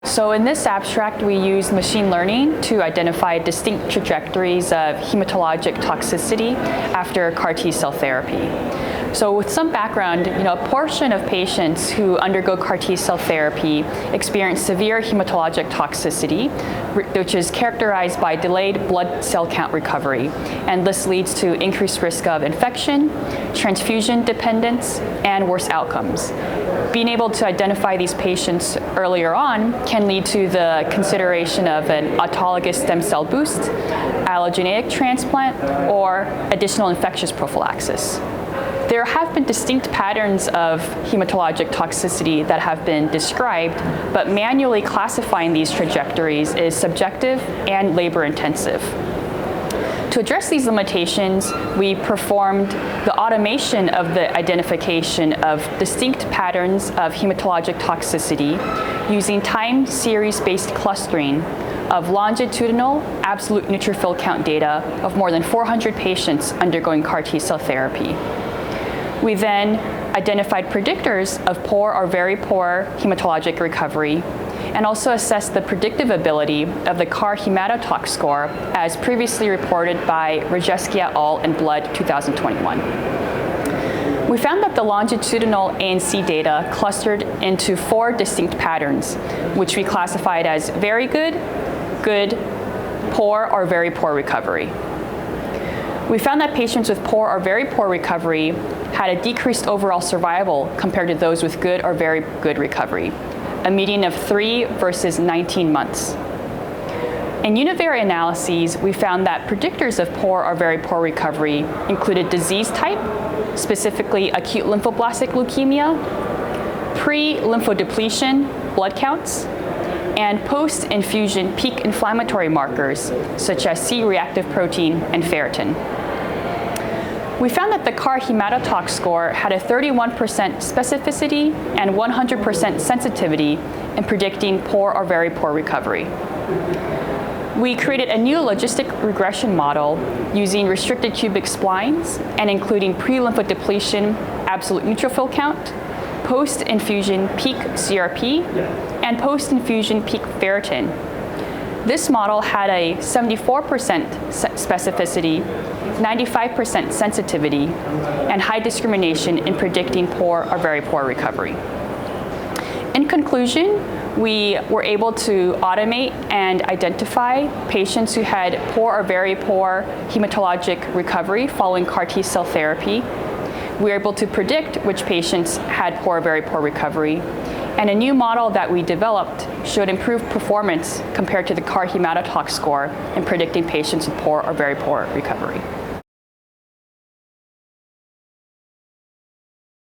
So in this abstract, we use machine learning to identify distinct trajectories of hematologic toxicity after CAR T-cell therapy. So with some background, a portion of patients who undergo CAR T-cell therapy experience severe hematologic toxicity, which is characterized by delayed blood cell count recovery. And this leads to increased risk of infection, transfusion dependence, and worse outcomes. Being able to identify these patients earlier on can lead to the consideration of an autologous stem cell boost, allogeneic transplant, or additional infectious prophylaxis. There have been distinct patterns of hematologic toxicity that have been described, but manually classifying these trajectories is subjective and labor-intensive. To address these limitations, we performed the automation of the identification of distinct patterns of hematologic toxicity using time series-based clustering of longitudinal absolute neutrophil count data of more than 400 patients undergoing CAR T-cell therapy. We then identified predictors of poor or very poor hematologic recovery and also assessed the predictive ability of the CAR-HEMATOTOX score as previously reported by Rajewski et al. In Blood 2021. We found that the longitudinal ANC data clustered into 4 distinct patterns, which we classified as very good, good, poor, or very poor recovery. We found that patients with poor or very poor recovery had a decreased overall survival compared to those with good or very good recovery, a median of 3 versus 19 months. In univariate analyses, we found that predictors of poor or very poor recovery included disease type, specifically acute lymphoblastic leukemia, pre-lymphodepletion blood counts, and post-infusion peak inflammatory markers, such as C-reactive protein and ferritin. We found that the CAR-HEMATOTOX score had a 31% specificity and 100% sensitivity in predicting poor or very poor recovery. We created a new logistic regression model using restricted cubic splines and including pre-lymphodepletion absolute neutrophil count, post-infusion peak CRP, and post-infusion peak ferritin. This model had a 74% specificity, 95% sensitivity, and high discrimination in predicting poor or very poor recovery. In conclusion, we were able to automate and identify patients who had poor or very poor hematologic recovery following CAR T-cell therapy. We were able to predict which patients had poor or very poor recovery. And a new model that we developed showed improved performance compared to the CAR-HEMATOTOX score in predicting patients with poor or very poor recovery.